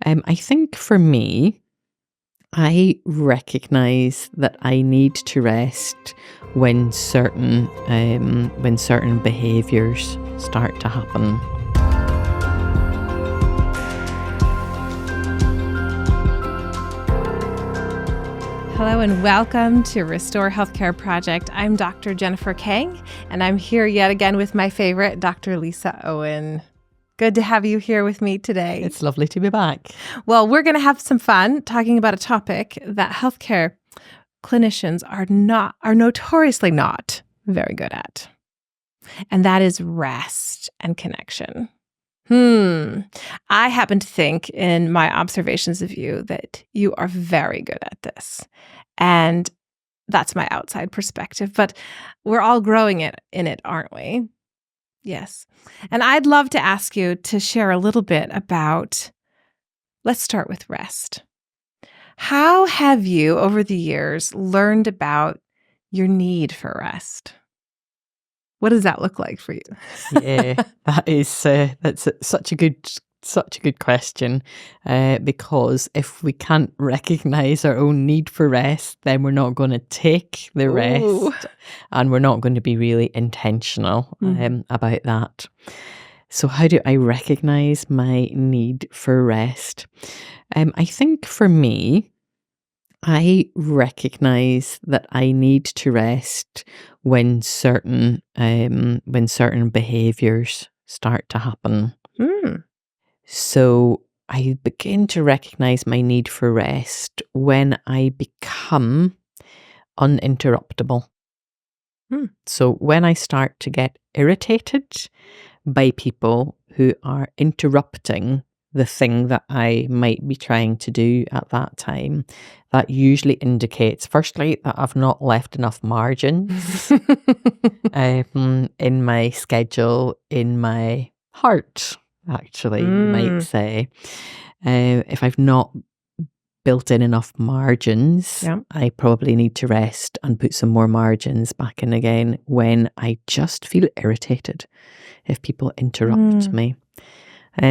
I think for me, I recognize that I need to rest when certain behaviors start to happen. Hello and welcome to Restore Healthcare Project. I'm Dr. Jennifer Kang, and I'm here yet again with my favorite, Dr. Lysa Owen. Good to have you here with me today. It's lovely to be back. Well, we're going to have some fun talking about a topic that healthcare clinicians are notoriously not very good at, and that is rest and connection. I happen to think in my observations of you that you are very good at this. And that's my outside perspective. But we're all growing in it, aren't we? Yes. And I'd love to ask you to share a little bit about, let's start with rest. How have you, over the years, learned about your need for rest? What does that look like for you? Yeah, that's such a good question. Because if we can't recognize our own need for rest, then we're not going to take the rest, and we're not going to be really intentional about that. So how do I recognize my need for rest? I think for me, I recognize that I need to rest when certain behaviors start to happen. So I begin to recognize my need for rest when I become uninterruptible. So when I start to get irritated by people who are interrupting the thing that I might be trying to do at that time, that usually indicates, firstly, that I've not left enough margins in my schedule, in my heart, actually, you might say. If I've not built in enough margins, I probably need to rest and put some more margins back in again when I just feel irritated if people interrupt me.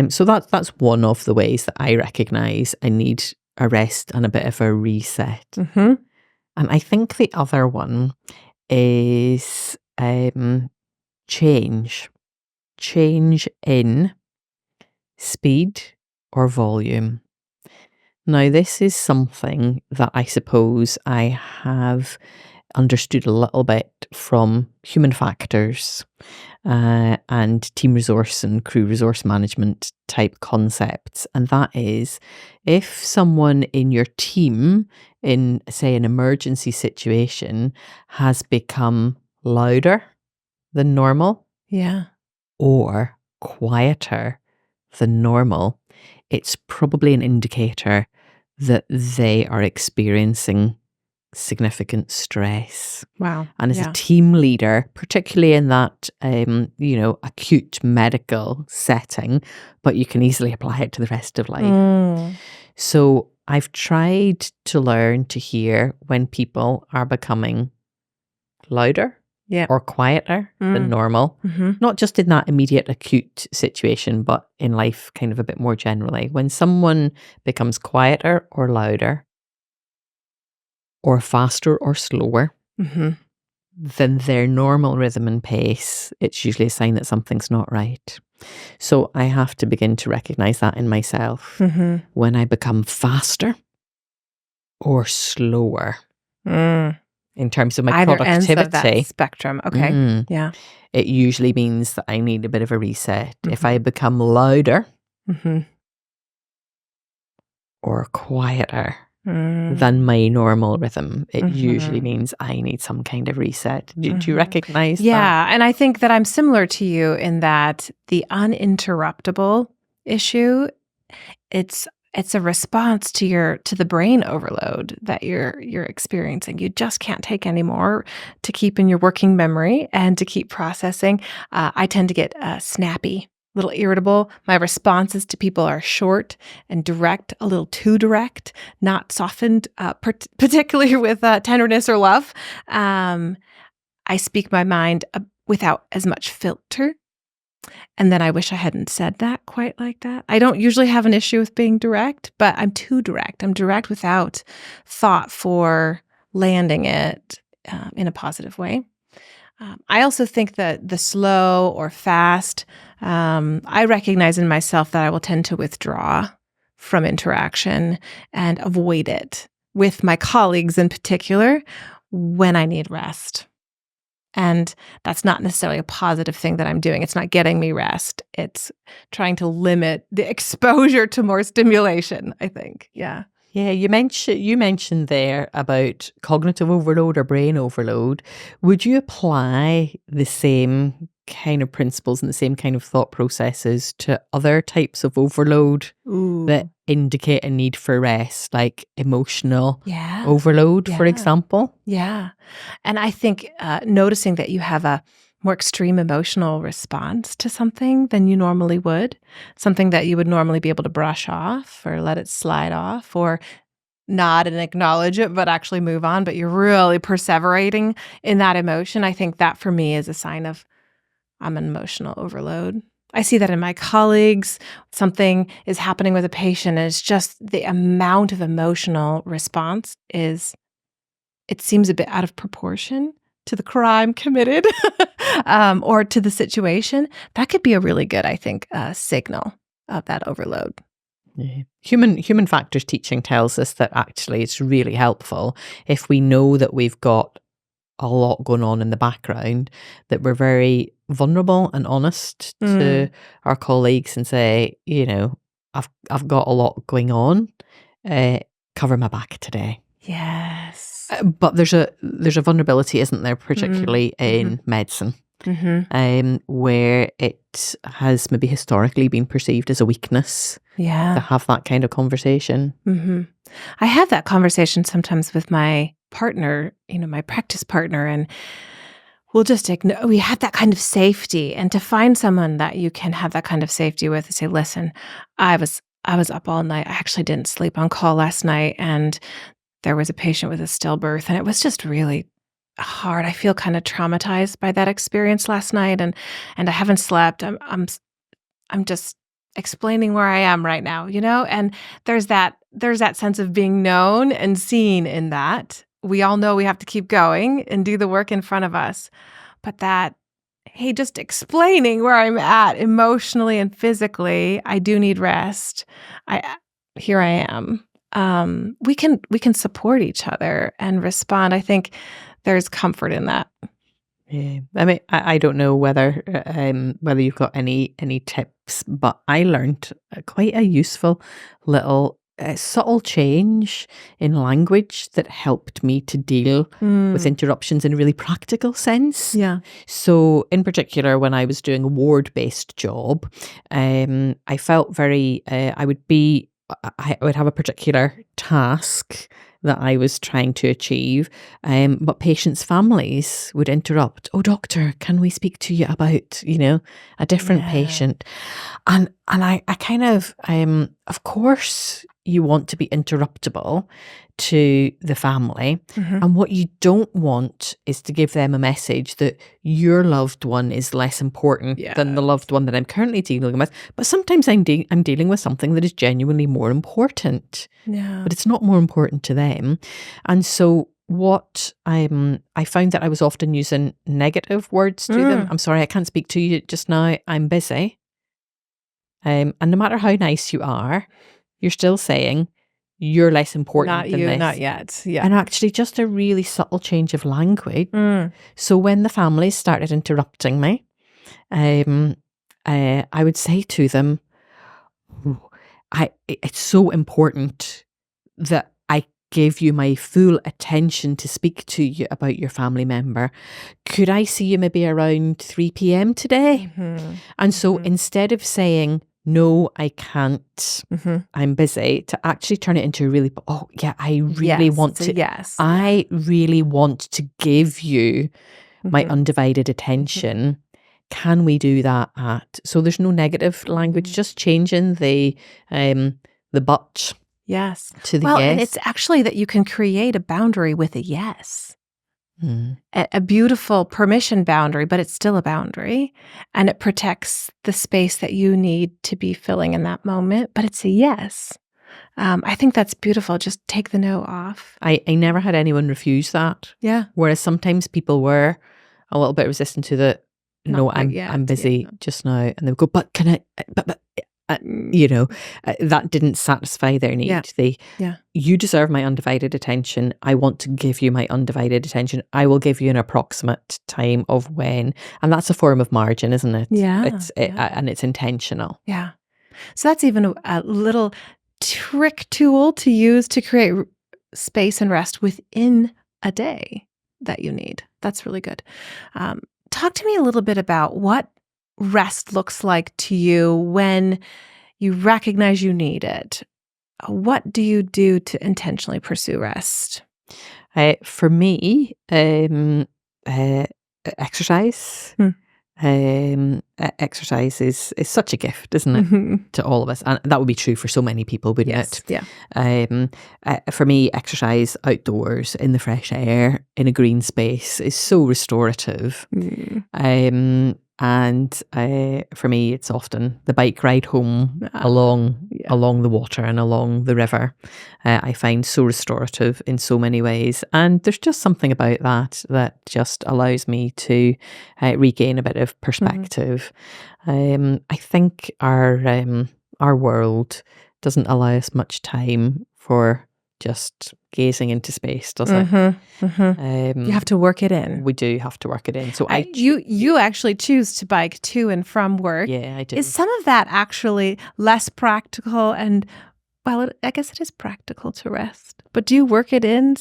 So that's one of the ways that I recognize I need a rest and a bit of a reset. And I think the other one is change in speed or volume. Now, this is something that I suppose I have understood a little bit from human factors and team resource and crew resource management type concepts. And that is, if someone in your team, in say an emergency situation, has become louder than normal, or quieter than normal, it's probably an indicator that they are experiencing significant stress. Wow. And as a team leader, particularly in that, acute medical setting, but you can easily apply it to the rest of life. So I've tried to learn to hear when people are becoming louder or quieter than normal, not just in that immediate acute situation, but in life kind of a bit more generally. When someone becomes quieter or louder, or faster or slower than their normal rhythm and pace, it's usually a sign that something's not right. So I have to begin to recognize that in myself. When I become faster or slower in terms of my Either productivity. ends of that spectrum. Okay. It usually means that I need a bit of a reset. If I become louder or quieter than my normal rhythm, it usually means I need some kind of reset. Do you recognize that? Yeah, and I think that I'm similar to you in that the uninterruptible issue, it's a response to the brain overload that you're experiencing. You just can't take any more to keep in your working memory and to keep processing. I tend to get snappy, a little irritable. My responses to people are short and direct, a little too direct, not softened, particularly with tenderness or love. I speak my mind without as much filter And then I wish I hadn't said that quite like that. I don't usually have an issue with being direct, but I'm too direct. I'm direct without thought for landing it in a positive way. I also think that the slow or fast, I recognize in myself that I will tend to withdraw from interaction and avoid it with my colleagues in particular when I need rest. And that's not necessarily a positive thing that I'm doing. It's not getting me rest. It's trying to limit the exposure to more stimulation, I think. Yeah. Yeah, you mentioned there about cognitive overload or brain overload. Would you apply the same kind of principles and the same kind of thought processes to other types of overload that indicate a need for rest, like emotional overload, for example? Yeah. And I think noticing that you have a more extreme emotional response to something than you normally would, something that you would normally be able to brush off or let it slide off or nod and acknowledge it, but actually move on, but you're really perseverating in that emotion. I think that for me is a sign of I'm an emotional overload. I see that in my colleagues. Something is happening with a patient, and it's just the amount of emotional response it seems a bit out of proportion to the crime committed or to the situation. That could be a really good, I think, signal of that overload. Yeah. Human factors teaching tells us that actually it's really helpful if we know that we've got a lot going on in the background, that we're very vulnerable and honest to our colleagues and say, I've got a lot going on. Cover my back today. Yes. But there's a vulnerability, isn't there, particularly in medicine, where it has maybe historically been perceived as a weakness to have that kind of conversation. I have that conversation sometimes with my partner, my practice partner, and we have that kind of safety. And to find someone that you can have that kind of safety with and say, listen, I was up all night. I actually didn't sleep on call last night, and there was a patient with a stillbirth, and it was just really hard. I feel kind of traumatized by that experience last night, and I haven't slept. I'm just explaining where I am right now, and there's that sense of being known and seen in that. We all know we have to keep going and do the work in front of us, but hey, just explaining where I'm at emotionally and physically, I do need rest. Here I am. We can support each other and respond. I think there's comfort in that. Yeah, I mean, I don't know whether you've got any tips, but I learned quite a useful little subtle change in language that helped me to deal with interruptions in a really practical sense. Yeah. So, in particular, when I was doing a ward-based job, I felt very. I would have a particular task that I was trying to achieve, but patients' families would interrupt. Oh, doctor, can we speak to you about, a different patient? And I kind of course, you want to be interruptible to the family. And what you don't want is to give them a message that your loved one is less important than the loved one that I'm currently dealing with. But sometimes I'm dealing with something that is genuinely more important. Yeah. But it's not more important to them. And so what I found that I was often using negative words to them. I'm sorry, I can't speak to you just now. I'm busy. And no matter how nice you are, you're still saying you're less important not than you, this. not yet. Yeah. And actually just a really subtle change of language. So when the families started interrupting me, I would say to them, it's so important that I give you my full attention to speak to you about your family member. Could I see you maybe around 3 p.m. today? And so instead of saying, no, I can't, I'm busy, to actually turn it into a really, I really want to, I really want to give you my undivided attention. Can we do that so there's no negative language, just changing the but to the yes. And it's actually that you can create a boundary with a yes. a beautiful permission boundary, but it's still a boundary, and it protects the space that you need to be filling in that moment, but it's a yes. I think that's beautiful. Just take the no off. I never had anyone refuse that. Yeah. Whereas sometimes people were a little bit resistant to the, Not no, quite yet, I'm busy yeah. just now. And they would go, but can I, that didn't satisfy their need. Yeah. You deserve my undivided attention. I want to give you my undivided attention. I will give you an approximate time of when. And that's a form of margin, isn't it? Yeah. And it's intentional. Yeah. So that's even a little trick tool to use to create space and rest within a day that you need. That's really good. Talk to me a little bit about what rest looks like to you when you recognize you need it. What do you do to intentionally pursue rest? For me, exercise. Exercise is such a gift, isn't it, to all of us? And that would be true for so many people, wouldn't it? Yeah. For me, exercise outdoors in the fresh air in a green space is so restorative. And for me, it's often the bike ride home along the water and along the river. I find so restorative in so many ways. And there's just something about that just allows me to regain a bit of perspective. I think our world doesn't allow us much time for just gazing into space, does it? You have to work it in. We do have to work it in. So you actually choose to bike to and from work. Yeah, I do. Is some of that actually less practical? And well, I guess it is practical to rest. But do you work it in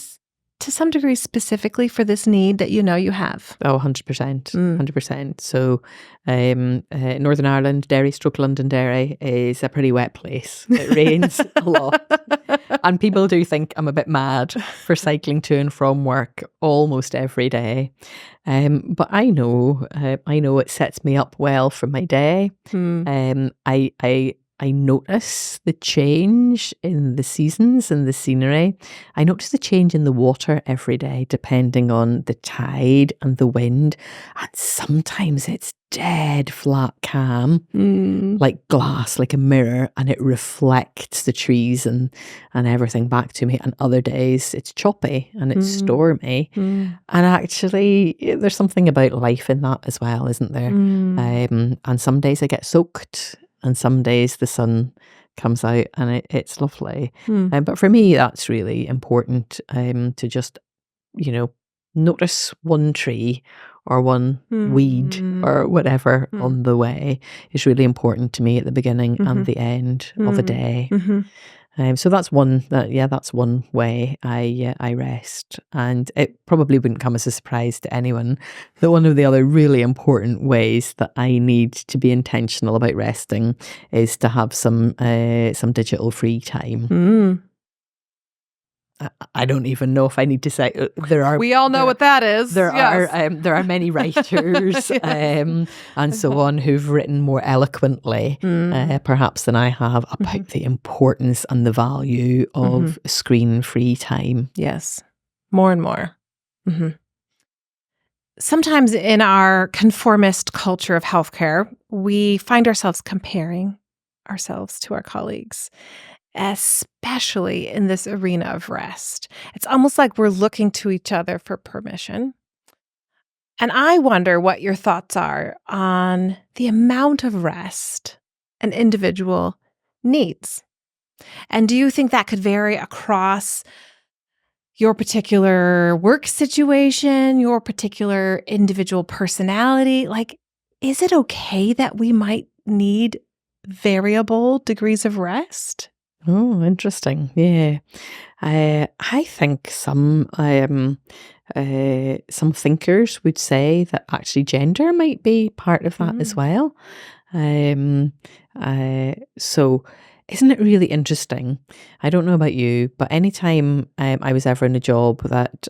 to some degree specifically for this need that you know you have? Oh, 100%. 100%. So Northern Ireland, Derry/Londonderry is a pretty wet place. It rains a lot. And people do think I'm a bit mad for cycling to and from work almost every day. But I know it sets me up well for my day. I notice the change in the seasons and the scenery. I notice the change in the water every day, depending on the tide and the wind. And sometimes it's dead flat calm, like glass, like a mirror, and it reflects the trees and everything back to me. And other days it's choppy and it's stormy. And actually, there's something about life in that as well, isn't there? And some days I get soaked. And some days the sun comes out and it's lovely. But for me, that's really important to just, notice one tree or one weed or whatever on the way is really important to me at the beginning and the end of a day. So that's one way I rest, and it probably wouldn't come as a surprise to anyone that one of the other really important ways that I need to be intentional about resting is to have some digital free time. I don't even know if I need to say there are. We all know what that is. There are many writers and so on who've written more eloquently, perhaps than I have, about the importance and the value of screen-free time. Yes, more and more. Sometimes in our conformist culture of healthcare, we find ourselves comparing ourselves to our colleagues, especially in this arena of rest. It's almost like we're looking to each other for permission. And I wonder what your thoughts are on the amount of rest an individual needs. And do you think that could vary across your particular work situation, your particular individual personality? Like, is it okay that we might need variable degrees of rest? Oh, interesting. Yeah. I think some thinkers would say that actually gender might be part of that as well. So isn't it really interesting? I don't know about you, but anytime I was ever in a job that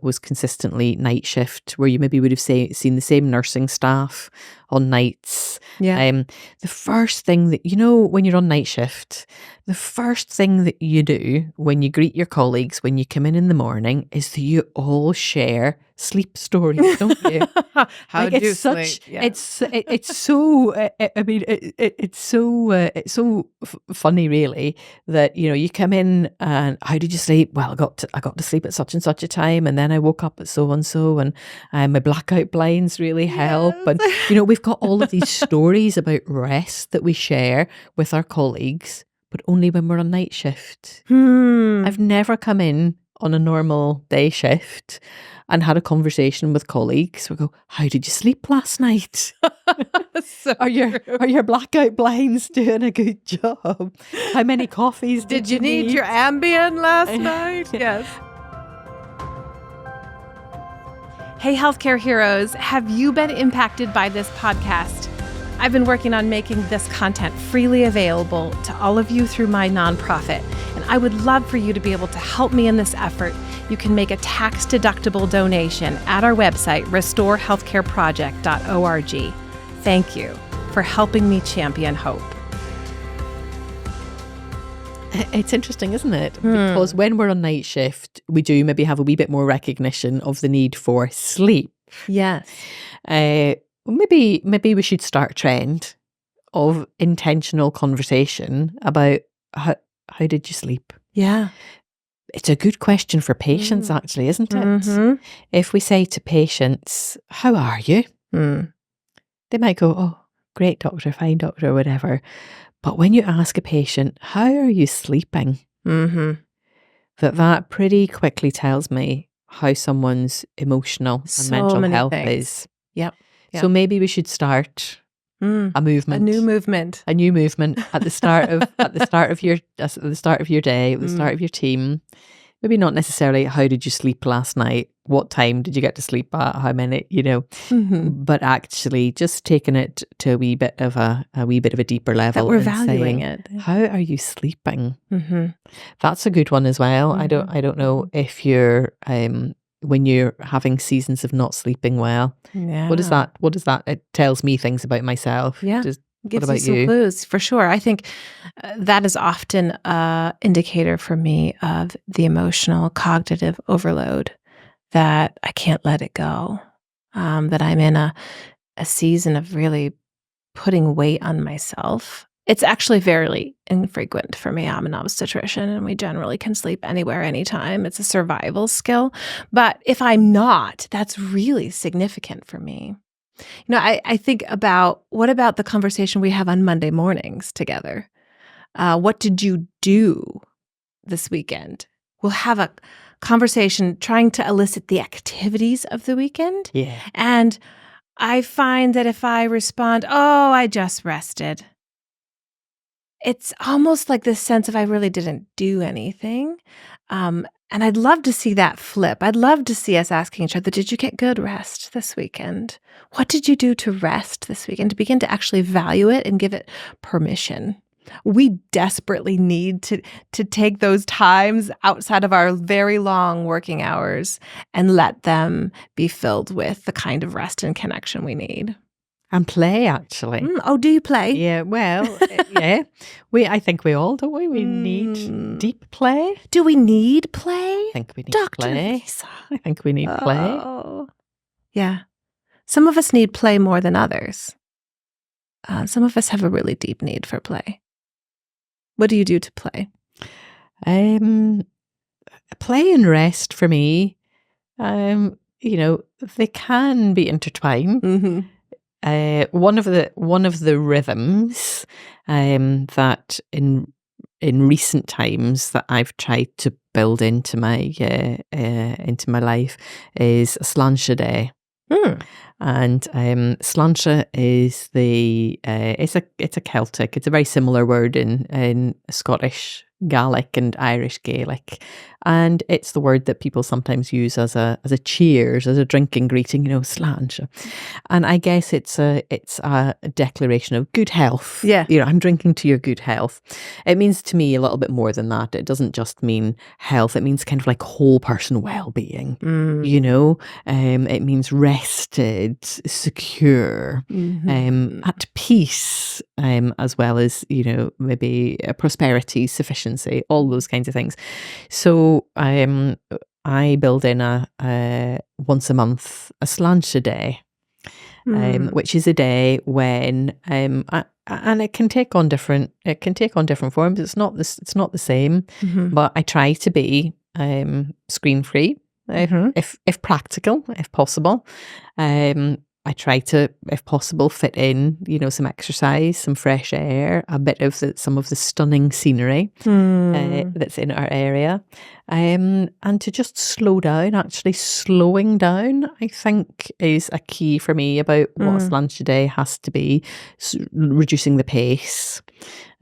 was consistently night shift, where you maybe would have seen the same nursing staff on nights. Yeah. The first thing that, when you're on night shift, the first thing that you do when you greet your colleagues, when you come in the morning, is that you all share sleep stories, don't you? How do you sleep? Yeah. It's so. I mean, it's so funny, really, that you come in and how did you sleep? Well, I got to sleep at such and such a time, and then I woke up at so and so, and my blackout blinds really help, and we've got all of these stories about rest that we share with our colleagues, but only when we're on night shift. I've never come in on a normal day shift and had a conversation with colleagues. We go, how did you sleep last night? Are your blackout blinds doing a good job? How many coffees did you need? Your Ambien last night? Yes. Hey, healthcare heroes, have you been impacted by this podcast? I've been working on making this content freely available to all of you through my nonprofit, and I would love for you to be able to help me in this effort. You can make a tax-deductible donation at our website, restorehealthcareproject.org. Thank you for helping me champion hope. It's interesting, isn't it? Because when we're on night shift, we do maybe have a wee bit more recognition of the need for sleep. Yes. Maybe we should start a trend of intentional conversation about how did you sleep? Yeah. It's a good question for patients, actually, isn't it? Mm-hmm. If we say to patients, how are you? They might go, oh, great doctor, fine doctor, whatever. But when you ask a patient, how are you sleeping? That pretty quickly tells me how someone's emotional and mental health is. Yep. So maybe we should start a movement, a new movement at the start of your day, at the start of your team. Maybe not necessarily how did you sleep last night, what time did you get to sleep at, how many, but actually just taking it to a wee bit of a deeper level. That we're valuing it. How are you sleeping? That's a good one as well. I don't know if you're when you're having seasons of not sleeping well. Yeah. What is that? It tells me things about myself. Yeah. What about you some clues, for sure. I think that is often an indicator for me of the emotional cognitive overload, that I can't let it go, that I'm in a season of really putting weight on myself. It's actually very infrequent for me. I'm an obstetrician and we generally can sleep anywhere, anytime. It's a survival skill. But if I'm not, that's really significant for me. I think about, what about the conversation we have on Monday mornings together? What did you do this weekend? We'll have a conversation trying to elicit the activities of the weekend. Yeah. And I find that if I respond, oh, I just rested, it's almost like this sense of I really didn't do anything. And I'd love to see that flip. I'd love to see us asking each other, did you get good rest this weekend? What did you do to rest this weekend? To begin to actually value it and give it permission. We desperately need to take those times outside of our very long working hours and let them be filled with the kind of rest and connection we need. And play, actually. Oh, do you play? Yeah, well, yeah. I think we all, don't we? We need deep play. Do we need play? I think we need Dr. play. Lysa. I think we need play. Oh, yeah. Some of us need play more than others. Some of us have a really deep need for play. What do you do to play? Play and rest for me, they can be intertwined. Mm-hmm. One of the rhythms that in recent times that I've tried to build into my life is a sláinte day. And sláinte is it's a Celtic. It's a very similar word in Scottish Gaelic and Irish Gaelic, And it's the word that people sometimes use as a cheers, as a drinking greeting, slanch. And I guess it's a declaration of good health. Yeah. I'm drinking to your good health. It means to me a little bit more than that. It doesn't just mean health. It means kind of like whole person well-being. It means rested, secure, at peace, as well as, maybe prosperity, sufficiency, all those kinds of things. So I build in a once a month a slancha day, which is a day when and it can take on different forms. It's not the same, but I try to be screen free if practical, if possible. I try to, if possible, fit in, some exercise, some fresh air, a bit of some of the stunning scenery that's in our area, and to just slow down. Actually, slowing down, I think, is a key for me about what a slancha day has to be. Reducing the pace.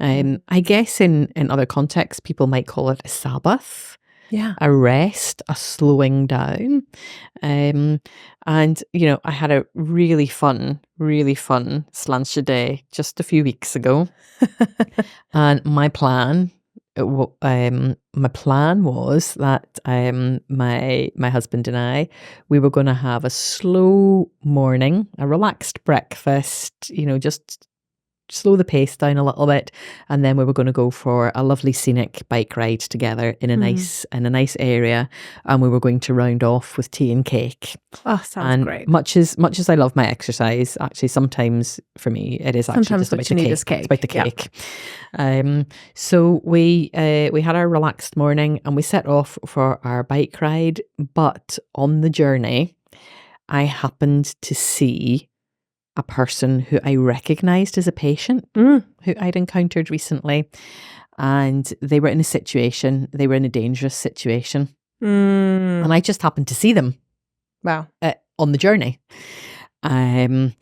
I guess in other contexts, people might call it a Sabbath. Yeah. A rest, a slowing down. And, I had a really fun slancha day just a few weeks ago. And my plan was that my husband and I, we were going to have a slow morning, a relaxed breakfast, just slow the pace down a little bit, and then we were going to go for a lovely scenic bike ride together in a nice area, and we were going to round off with tea and cake. Oh, sounds great. Much as I love my exercise, actually sometimes for me it is actually sometimes just about the cake. It's about the cake. Yeah. So we had our relaxed morning and we set off for our bike ride, but on the journey I happened to see a person who I recognised as a patient who I'd encountered recently, and they were in a dangerous situation, and I just happened to see them. Wow. On the journey, I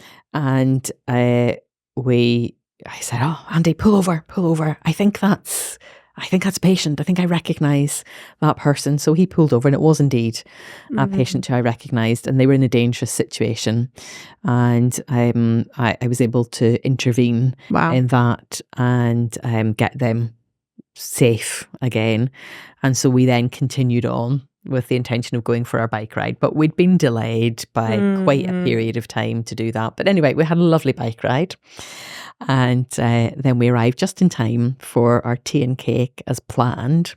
said, "Oh, Andy, pull over. I think that's a patient. I think I recognise that person." So he pulled over, and it was indeed a patient who I recognised, and they were in a dangerous situation. And I was able to intervene in that and get them safe again. And so we then continued on with the intention of going for our bike ride, but we'd been delayed by quite a period of time to do that. But anyway, we had a lovely bike ride. And then we arrived just in time for our tea and cake as planned.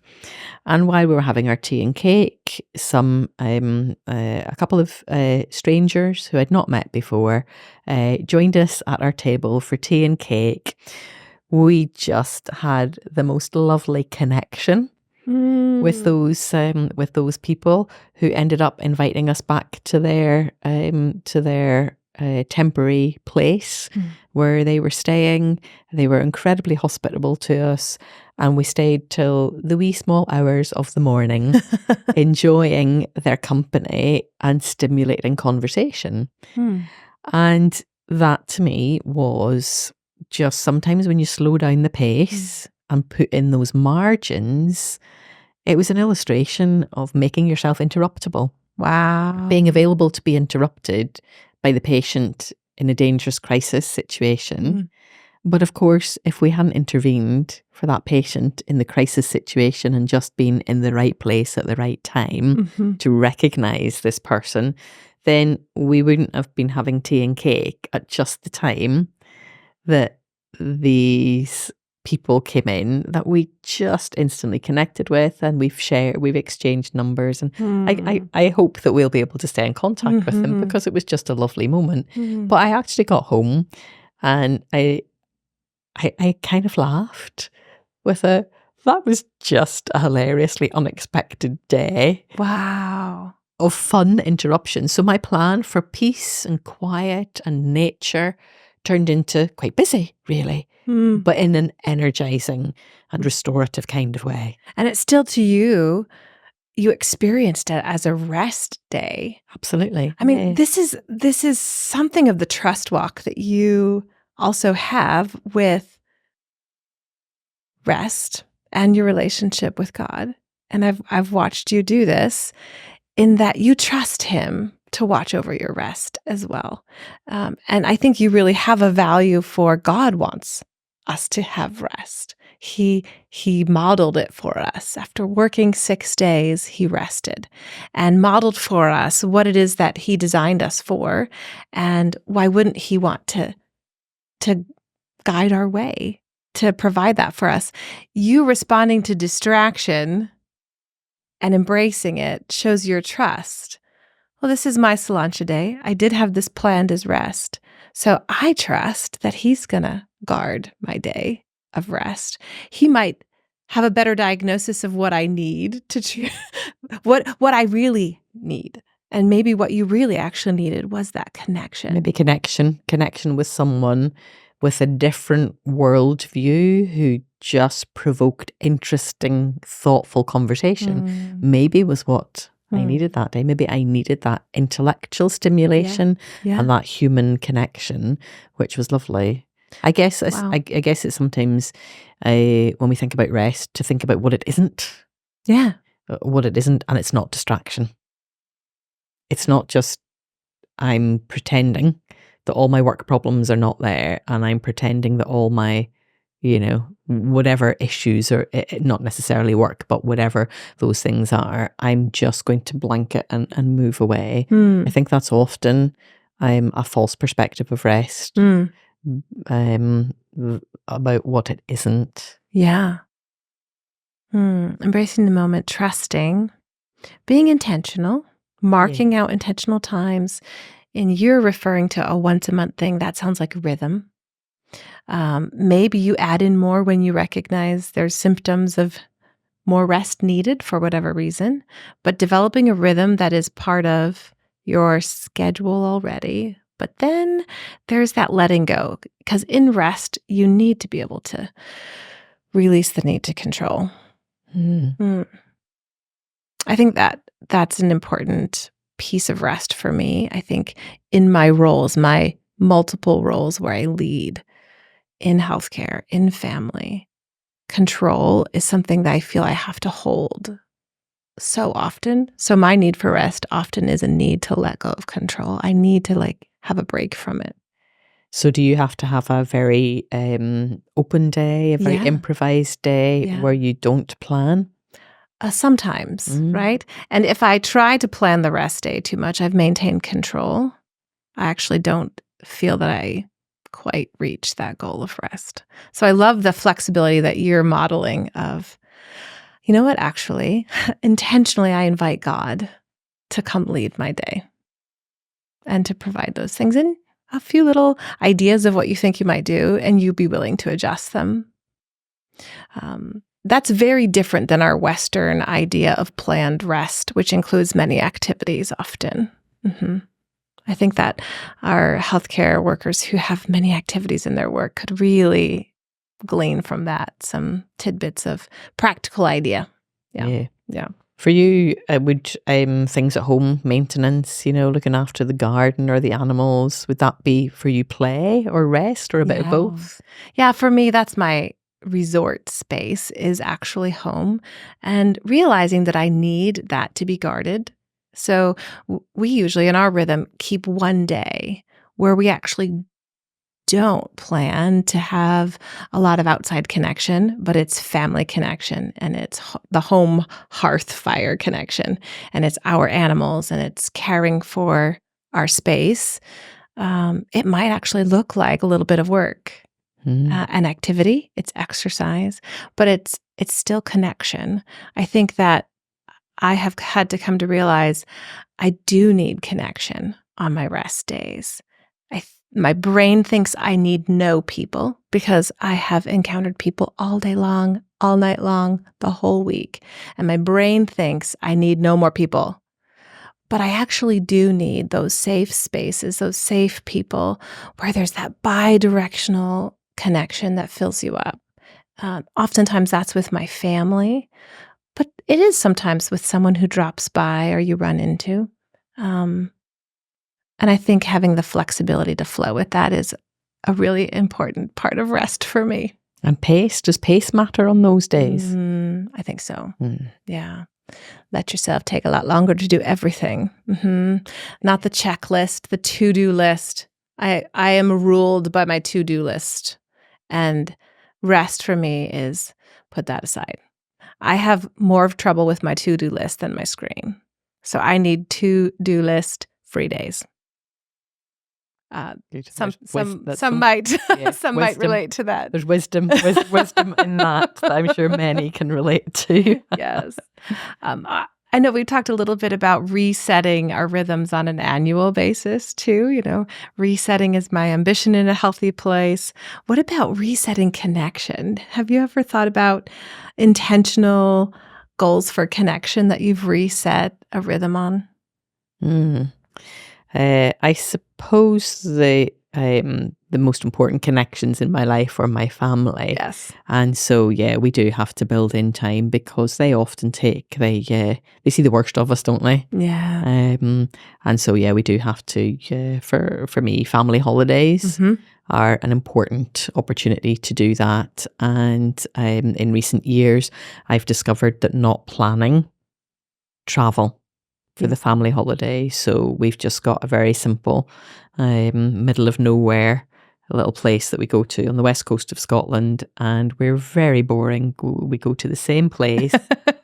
And while we were having our tea and cake, a couple of strangers who I'd not met before joined us at our table for tea and cake. We just had the most lovely connection with those people who ended up inviting us back to their temporary place where they were staying. They were incredibly hospitable to us, and we stayed till the wee small hours of the morning, enjoying their company and stimulating conversation. And that to me was just sometimes when you slow down the pace and put in those margins, it was an illustration of making yourself interruptible. Wow. Being available to be interrupted by the patient in a dangerous crisis situation. But of course, if we hadn't intervened for that patient in the crisis situation and just been in the right place at the right time to recognise this person, then we wouldn't have been having tea and cake at just the time that these people came in that we just instantly connected with, and we've exchanged numbers, and I hope that we'll be able to stay in contact with them, because it was just a lovely moment. But I actually got home and I kind of laughed that was just a hilariously unexpected day. Wow. Of fun interruptions. So my plan for peace and quiet and nature turned into quite busy, really, but in an energizing and restorative kind of way. And it's still, to you experienced it as a rest day. Absolutely. I mean, this is something of the trust walk that you also have with rest and your relationship with God. and I've watched you do this, in that you trust him to watch over your rest as well. And I think you really have a value for God wants us to have rest. He modeled it for us. After working 6 days, he rested and modeled for us what it is that he designed us for. And why wouldn't he want to guide our way, to provide that for us? You responding to distraction and embracing it shows your trust. Well, this is my Solancha day. I did have this planned as rest. So I trust that he's going to guard my day of rest. He might have a better diagnosis of what I need what I really need. And maybe what you really actually needed was that connection. Maybe connection with someone with a different worldview who just provoked interesting, thoughtful conversation. Maybe was what I needed that day. Maybe I needed that intellectual stimulation and that human connection, which was lovely. I guess I guess it's sometimes when we think about rest, to think about what it isn't. Yeah. What it isn't, and it's not distraction. It's not just I'm pretending that all my work problems are not there, and I'm pretending that all my, whatever issues, or not necessarily work, but whatever those things are, I'm just going to blanket and move away. I think that's often a false perspective of rest, about what it isn't. Yeah. Embracing the moment, trusting, being intentional, marking out intentional times. And you're referring to a once a month thing. That sounds like a rhythm. Maybe you add in more when you recognize there's symptoms of more rest needed for whatever reason. But developing a rhythm that is part of your schedule already. But then there's that letting go. Because in rest, you need to be able to release the need to control. I think that's an important piece of rest for me. I think in my roles, my multiple roles where I lead in healthcare, in family, control is something that I feel I have to hold so often. So my need for rest often is a need to let go of control. I need to have a break from it. So do you have to have a very open day, a very improvised day where you don't plan? Sometimes, right? And if I try to plan the rest day too much, I've maintained control. I actually don't feel that I quite reach that goal of rest. So I love the flexibility that you're modeling of, you know what, actually, intentionally I invite God to come lead my day and to provide those things in a few little ideas of what you think you might do, and you be willing to adjust them. That's very different than our Western idea of planned rest, which includes many activities often. I think that our healthcare workers who have many activities in their work could really glean from that some tidbits of practical idea. Yeah. For you, would things at home, maintenance, looking after the garden or the animals, would that be for you play or rest or a bit of both? Yeah, for me, that's my resort space, is actually home, and realizing that I need that to be guarded. So we usually in our rhythm keep one day where we actually don't plan to have a lot of outside connection, but it's family connection, and it's the home hearth fire connection, and it's our animals, and it's caring for our space. It might actually look like a little bit of work, an activity, it's exercise, but it's still connection. I think that I have had to come to realize I do need connection on my rest days. My brain thinks I need no people because I have encountered people all day long, all night long, the whole week. And my brain thinks I need no more people. But I actually do need those safe spaces, those safe people where there's that bi-directional connection that fills you up. Oftentimes that's with my family, but it is sometimes with someone who drops by or you run into. And I think having the flexibility to flow with that is a really important part of rest for me. And pace, does pace matter on those days? I think so. Yeah. Let yourself take a lot longer to do everything. Not the checklist, the to-do list. I am ruled by my to-do list. And rest for me is put that aside. I have more of trouble with my to-do list than my screen. So I need to-do list free days. Some might relate to that. There's wisdom in that I'm sure many can relate to. Yes. I know we've talked a little bit about resetting our rhythms on an annual basis too. You know, resetting is my ambition in a healthy place. What about resetting connection? Have you ever thought about intentional goals for connection that you've reset a rhythm on? I suppose the most important connections in my life are my family. Yes. And so, we do have to build in time because they often they see the worst of us, don't they? Yeah. And so, we do have to, for me, family holidays are an important opportunity to do that. And in recent years, I've discovered that not planning travel for the family holiday. So we've just got a very simple middle of nowhere, a little place that we go to on the west coast of Scotland, and we're very boring. We go to the same place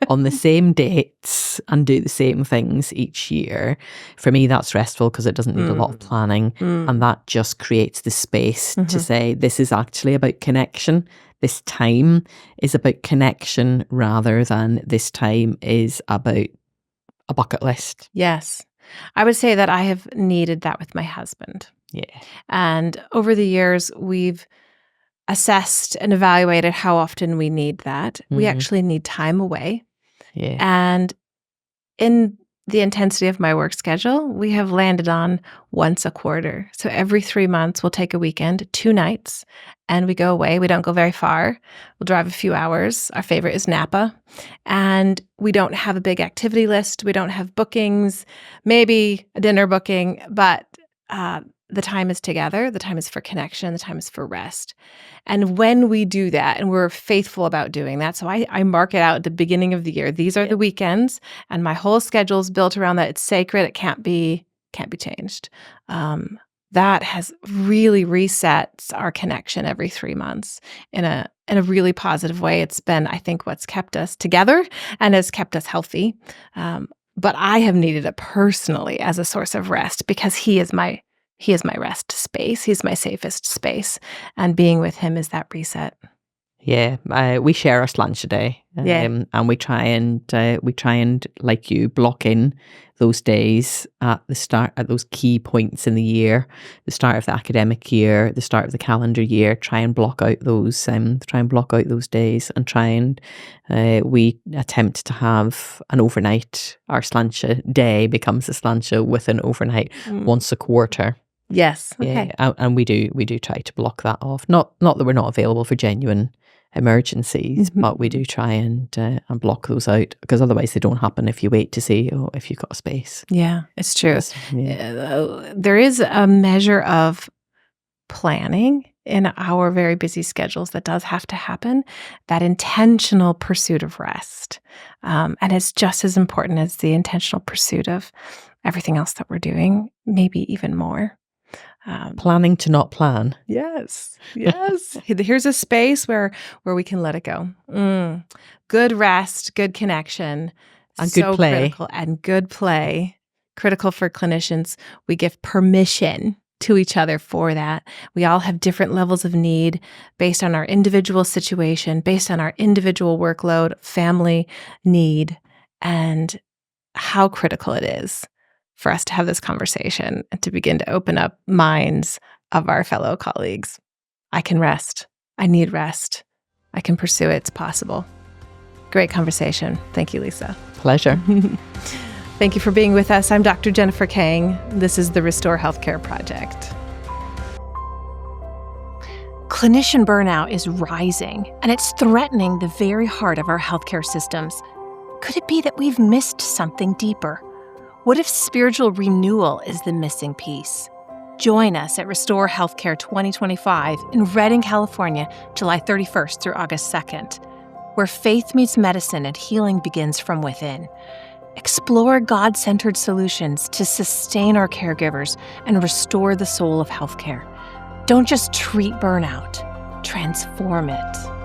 on the same dates and do the same things each year. For me, that's restful because it doesn't need a lot of planning, and that just creates the space to say, this is actually about connection. This time is about connection rather than this time is about a bucket list. Yes. I would say that I have needed that with my husband. Yeah. And over the years, we've assessed and evaluated how often we need that. We actually need time away. Yeah. And in the intensity of my work schedule, we have landed on once a quarter. So every 3 months, we'll take a weekend, 2 nights, and we go away. We don't go very far. We'll drive a few hours. Our favorite is Napa. And we don't have a big activity list. We don't have bookings, maybe a dinner booking, but the time is together. The time is for connection. The time is for rest. And when we do that, and we're faithful about doing that, so I mark it out at the beginning of the year. These are the weekends, and my whole schedule is built around that. It's sacred. It can't be changed. That has really reset our connection every 3 months in a really positive way. It's been, I think, what's kept us together and has kept us healthy. But I have needed it personally as a source of rest because he is my rest space. He's my safest space. And being with him is that reset. Yeah, we share our lunch a day, and we try and like you block in those days at the start, at those key points in the year, the start of the academic year, the start of the calendar year. Try and block out those days, and we attempt to have an overnight. Our slancha day becomes a slancha with an overnight once a quarter. Yes. Okay. Yeah, and we do try to block that off. Not that we're not available for genuine emergencies, but we do try and block those out because otherwise they don't happen if you wait to see if you've got a space. Yeah, it's true. There is a measure of planning in our very busy schedules that does have to happen, that intentional pursuit of rest. And it's just as important as the intentional pursuit of everything else that we're doing, maybe even more. Planning to not plan. Yes. Here's a space where we can let it go. Good rest, good connection, and good play. Critical, and good play. Critical for clinicians. We give permission to each other for that. We all have different levels of need based on our individual situation, based on our individual workload, family need, and how critical it is for us to have this conversation and to begin to open up minds of our fellow colleagues. I can rest. I need rest. I can pursue it. It's possible. Great conversation. Thank you, Lysa. Pleasure. Thank you for being with us. I'm Dr. Jennifer Kang. This is the Restore Healthcare Project. Clinician burnout is rising, and it's threatening the very heart of our healthcare systems. Could it be that we've missed something deeper? What if spiritual renewal is the missing piece? Join us at Restore Healthcare 2025 in Redding, California, July 31st through August 2nd, where faith meets medicine and healing begins from within. Explore God-centered solutions to sustain our caregivers and restore the soul of healthcare. Don't just treat burnout, transform it.